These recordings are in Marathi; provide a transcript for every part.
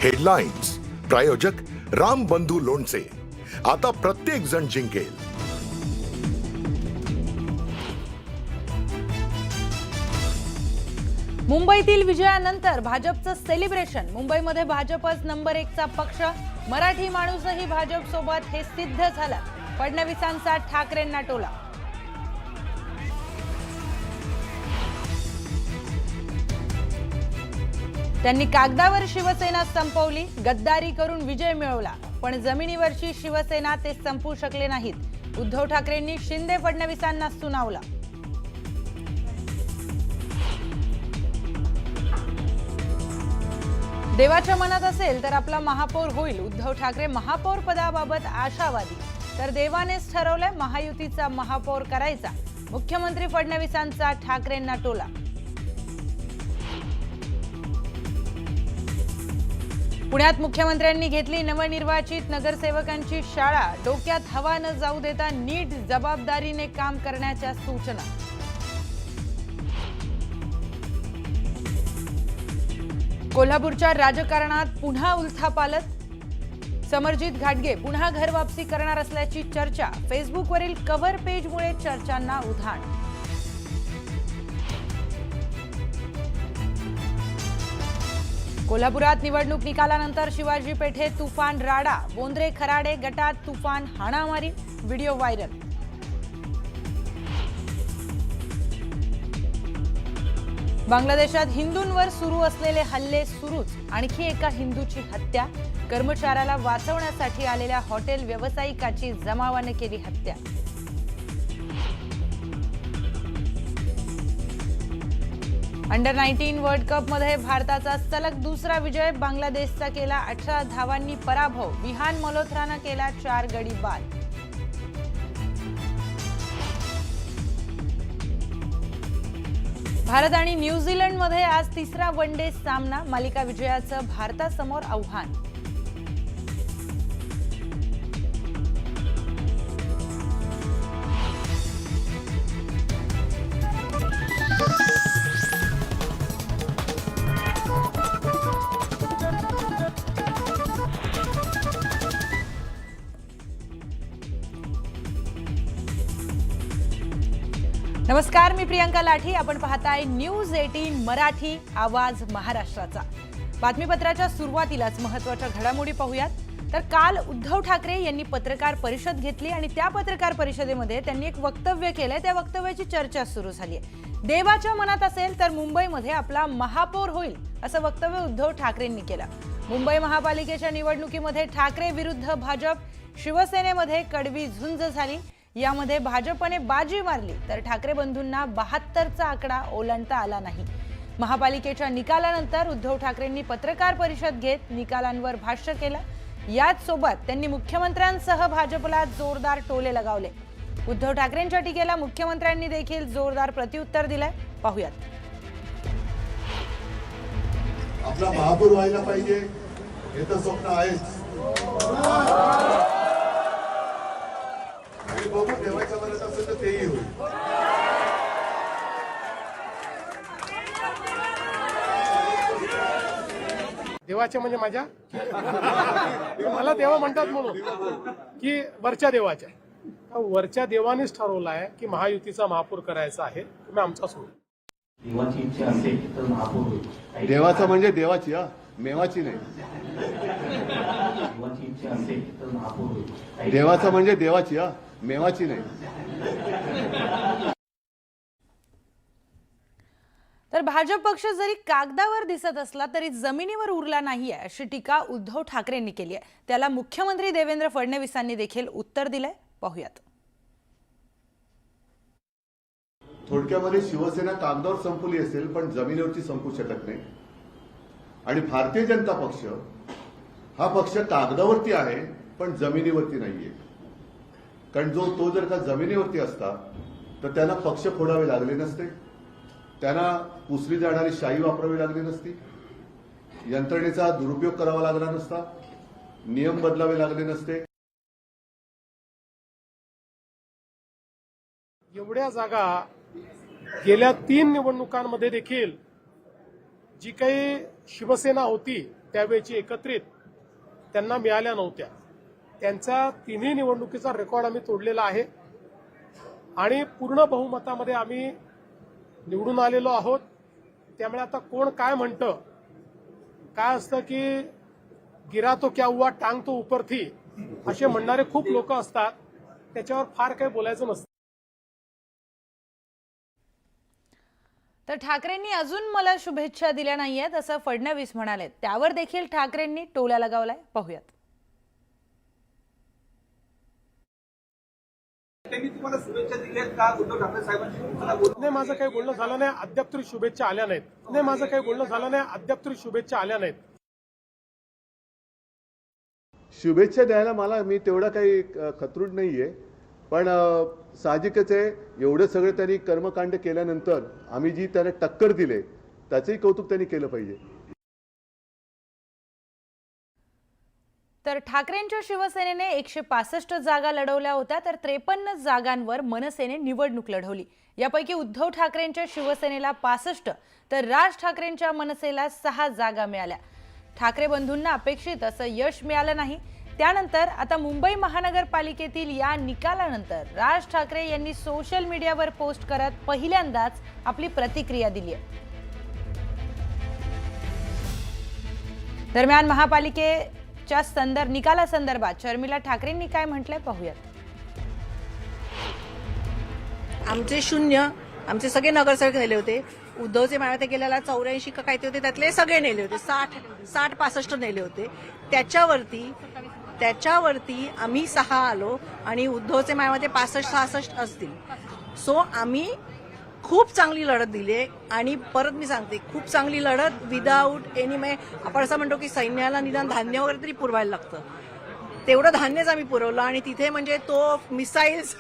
हेडलाईन्स प्रायोजक राम बंधू लोणचे. आता प्रत्येक जण जिंकेल. मुंबईतील विजयानंतर भाजपचं सेलिब्रेशन. मुंबईमध्ये भाजपच नंबर 1 चा पक्ष. मराठी माणूसही भाजप सोबत हे सिद्ध झालं. फडणवीसांचा ठाकरेंना टोला. त्यांनी कागदावर शिवसेना संपवली, गद्दारी करून विजय मिळवला, पण जमिनीवरची शिवसेना ते संपवू शकले नाहीत. उद्धव ठाकरेंनी शिंदे फडणवीसांना सुनावला. देवाच्या मनात असेल तर आपला महापौर होईल. उद्धव ठाकरे महापौर पदाबाबत आशावादी. तर देवानेच ठरवलंय महायुतीचा महापौर करायचा. मुख्यमंत्री फडणवीसांचा ठाकरेंना टोला. पुण्यात मुख्यमंत्र्यांनी घेतली नवनिर्वाचित नगरसेवकांची शाळा. डोक्यात हवा न जाऊ देता नीट जबाबदारीने काम करण्याच्या सूचना. कोल्हापूरच्या राजकारणात पुन्हा उलथापालथ. समरजित घाटगे पुन्हा घर वापसी करणार असल्याची चर्चा. फेसबुकवरील कव्हर पेजमुळे चर्चांना उधाण. कोल्हापुरात निवडणूक निकालानंतर शिवाजी पेठेत तुफान राडा. बोंद्रे खराडे गटात तुफान हाणामारी. Video viral. बांगलादेशात हिंदूंवर सुरू असलेले हल्ले सुरूच. आणखी एका हिंदूची हत्या. कर्मचाऱ्याला वाचवण्यासाठी आलेल्या हॉटेल व्यावसायिकाची जमावाने केली हत्या. अंडर 19 वर्ल्ड कप मध्ये भारताचा सलग दुसरा विजय. बांगलादेशचा केला 18 धावांनी पराभव. विहान मल्होत्रानं केला 4 गडी बाद. भारत आणि न्यूझीलंड मध्ये आज तिसरा वनडे सामना. मालिका विजयाचं भारतासमोर आव्हान. नमस्कार, मी प्रियंका लाठी. आपण पाहताय न्यूज 18 मराठी, आवाज महाराष्ट्राचा. बातमीपत्राच्या सुरुवातीलाच महत्त्वाच्या घडामोडी पाहूयात. तर काल उद्धव ठाकरे यांनी पत्रकार परिषद घेतली आणि त्या पत्रकार परिषदेमध्ये त्यांनी एक वक्तव्य केलंय. त्या वक्तव्याची चर्चा सुरू झाली आहे. देवाच्या मनात असेल तर मुंबईमध्ये आपला महापौर होईल, असं वक्तव्य उद्धव ठाकरेंनी केलं. मुंबई महापालिकेच्या निवडणुकीमध्ये ठाकरे विरुद्ध भाजप, शिवसेनेमध्ये कडवी झुंज झाली. यामध्ये भाजपने बाजी मारली तर ठाकरे बंधूंना 72चा आकडा ओलांडता आला नाही. महापालिकेच्या निकालानंतर उद्धव ठाकरेंनी पत्रकार परिषद घेत निकालांवर भाष्य केलं. याच सोबत त्यांनी मुख्यमंत्र्यांसह भाजपला जोरदार टोले लगावले. उद्धव ठाकरेंच्या टीकेला मुख्यमंत्र्यांनी देखील जोरदार प्रत्युत्तर दिलंय. पाहूयात. आपला महापौर व्हायला पाहिजे हे तर स्वप्न आहेच. बघू देवाच्या मनात असेल तर तेही होईल. देवाच्या म्हणजे माझ्या मला देवा म्हणतात म्हणून की वरच्या देवाच्या. वरच्या देवानेच ठरवलं आहे की महायुतीचा महापौर करायचा आहे. तुम्ही आमचा सोडू. देवाची इच्छा असेल तर महापौर होईल. देवाचं म्हणजे देवाची, मेवाची नाही. देवाची इच्छा असेल तर महापौर होईल. देवाचं म्हणजे देवाची, मेवाची नाही. तर भाजप पक्ष जरी कागदावर दिसत असला तरी जमिनीवर उरला नाहीये, अशी टीका उद्धव ठाकरेंनी केली आहे. त्याला मुख्यमंत्री देवेंद्र फडणवीसांनी देखील उत्तर दिलंय. पाहूयात. थोडक्यामध्ये शिवसेना कागदावर संपवली असेल पण जमिनीवरची संपू शकत नाही. आणि भारतीय जनता पक्ष हा पक्ष कागदावरती आहे पण जमिनीवरती नाहीये. कारण तो जर का जमिनीवरती असता तर त्यांना पक्ष फोडावे लागले नसते, त्यांना पुसली जाणारी शाही वापरावी लागली नसती, यंत्रणेचा दुरुपयोग करावा लागला नसता, नियम बदलावे लागले नसते. एवढ्या जागा गेल्या 3 निवडणुकांमध्ये देखील जी काही शिवसेना होती त्यावेळची एकत्रित त्यांना मिळाल्या नव्हत्या. त्यांचा तिन्ही निवडणुकीचा रेकॉर्ड आम्ही तोडलेला आहे आणि पूर्ण बहुमतामध्ये आम्ही निवडून आलेलो आहोत. त्यामुळे आता कोण काय म्हणतं, काय असतं की गिरा तो क्या हुआ टांग तो ऊपर थी असे म्हणणारे खूप लोक असतात. त्याच्यावर फार काही बोलायचं नसतं. तर ठाकरेंनी अजून मला शुभेच्छा दिल्या नाहीयेत असं फडणवीस म्हणाले. त्यावर देखील ठाकरेंनी टोला लगावलाय. पाहूयात. त्यांनी तुम्हाला शुभेच्छा दिल्यात का? उद्धव ठाकरे साहेबांशी तुम्हाला बोलणं नाही, माझं काही बोलणं झालं नाही. अद्याप तरी शुभेच्छा आल्या नाहीत. नाही, माझं काही बोलणं झालं नाही. अद्याप तरी शुभेच्छा आल्या नाहीत. शुभेच्छा द्यायला मी तेवढा काही खतरूड नाहीये, पण साहजिकच आहे, एवढं सगळं त्यांनी कर्मकांड केल्यानंतर आम्ही जी त्याला टक्कर दिले त्याचंही कौतुक त्यांनी केलं पाहिजे. तर ठाकरेंच्या शिवसेनेने 165 जागा लढवल्या होत्या, तर 53 जागांवर मनसेने निवडणूक लढवली. यापैकी उद्धव ठाकरेंच्या शिवसेनेला 65 तर राज ठाकरेंच्या मनसेला 6 जागा मिळाल्या. ठाकरे बंधूंना अपेक्षित असं यश मिळालं नाही. त्यानंतर आता मुंबई महानगरपालिकेतील या निकालानंतर राज ठाकरे यांनी सोशल मीडियावर पोस्ट करत पहिल्यांदाच आपली प्रतिक्रिया दिली आहे. दरम्यान महापालिकेच्या निकालासंदर्भात शर्मिला ठाकरेंनी काय म्हटलंय पाहूयात. आमचे 0 आमचे सगळे नगरसेवक नेले होते. उद्धवचे मायावते गेल्याला 84 का काय ते होते, त्यातले सगळे नेले होते. 60-65 नेले होते. त्याच्यावरती आम्ही 6 आलो आणि उद्धवचे मायावते 65-66 असतील. सो आम्ही खूप चांगली लढत दिली आणि परत मी सांगते, खूप चांगली लढत विदाऊट एनी आपण असं म्हणतो की सैन्याला निदान धान्य वगैरे तरी पुरवायला लागतं, तेवढं धान्यच आम्ही पुरवलं आणि तिथे म्हणजे तोफ मिसाईल्स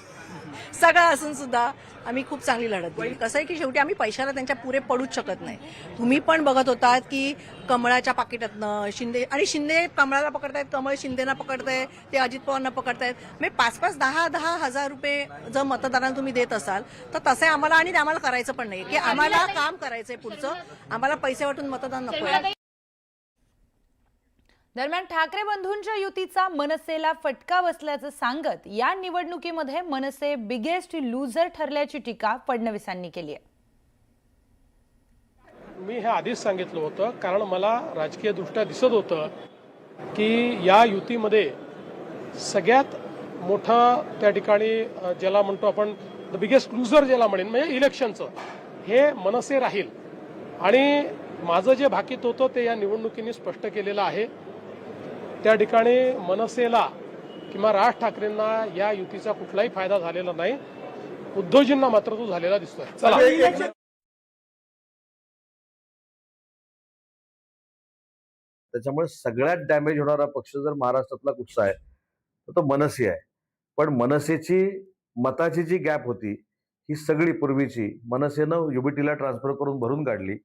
सगळं असून सुद्धा आम्ही खूप चांगली लढत दिली. कसं आहे की शेवटी आम्ही पैशाला त्यांच्या पुरे पडूच शकत नाही. तुम्ही पण बघत होतात की कमळाच्या पाकिटातनं शिंदे कमळाला पकडतायत, कमळ शिंदेना पकडतायत, ते अजित पवारांना पकडतायत. म्हणजे 5-5, 10-10 हजार रुपये जर मतदारांना तुम्ही देत असाल तर तसे आम्हाला करायचं पण नाही की आम्हाला काम करायचंय पुढचं, आम्हाला पैसे वाटून मतदान नको. दरम्यान ठाकरे बंधूंच्या युतीचा मनसेला फटका बसल्याचं सांगत या निवडणुकीमध्ये मनसे बिगेस्ट लूझर ठरल्याची टीका फडणवीसांनी केली आहे. मी हे आधीच सांगितलं होतं, कारण मला राजकीय दृष्ट्या दिसत होतं की या युतीमध्ये सगळ्यात मोठं त्या ठिकाणी ज्याला म्हणतो आपण द बिगेस्ट लूझर ज्याला म्हणेन म्हणजे इलेक्शनचं, हे मनसे राहील. आणि माझं जे भाकीत होतं ते या निवडणुकीने स्पष्ट केलेलं आहे. त्या ठिकाणी मनसेला किंवा राज ठाकरेंना या युतीचा कुठलाही फायदा झालेला नाही. उद्धवजींना मात्र तो झालेला दिसतोय. चला, त्याच्यामुळे सगळ्यात डॅमेज होणारा पक्ष जर महाराष्ट्रातला कुठचा आहे तर तो मनसे आहे. पण मनसेची मताची जी गॅप होती ही सगळी पूर्वीची मनसेनं युबीटीला ट्रान्सफर करून भरून काढली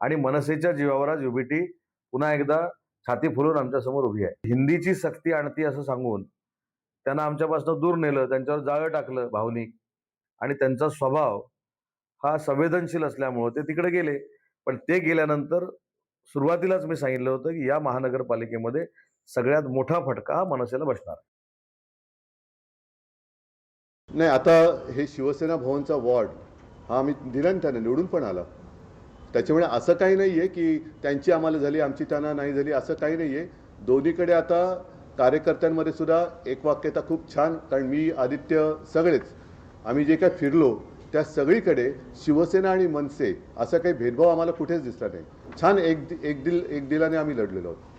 आणि मनसेच्या जीवावर आज युबीटी पुन्हा एकदा छाती फुलून आमच्या समोर उभी आहे. हिंदीची सक्ती आणती असं सांगून त्यांना आमच्यापासून दूर नेलं, त्यांच्यावर जाळं टाकलं भावनिक, आणि त्यांचा स्वभाव हा संवेदनशील असल्यामुळे ते तिकडे गेले. पण ते गेल्यानंतर सुरुवातीलाच मी सांगितलं होतं की या महानगरपालिकेमध्ये सगळ्यात मोठा फटका हा मनसेला बसणार. नाही, आता हे शिवसेना भवनचा वॉर्ड हा आम्ही दिला ना, त्यांना निवडून पण आला. त्याच्यामुळे असं काही नाही आहे की त्यांची आम्हाला झाली आमची त्यांना नाही झाली, असं काही नाही आहे. दोन्हीकडे आता कार्यकर्त्यांमध्ये सुद्धा एकवाक्यता खूप छान, कारण मी आदित्य सगळेच आम्ही जे काय फिरलो त्या सगळीकडे शिवसेना आणि मनसे असा काही भेदभाव आम्हाला कुठेच दिसला नाही. छान एक दिलाने आम्ही लढलेलो आहोत.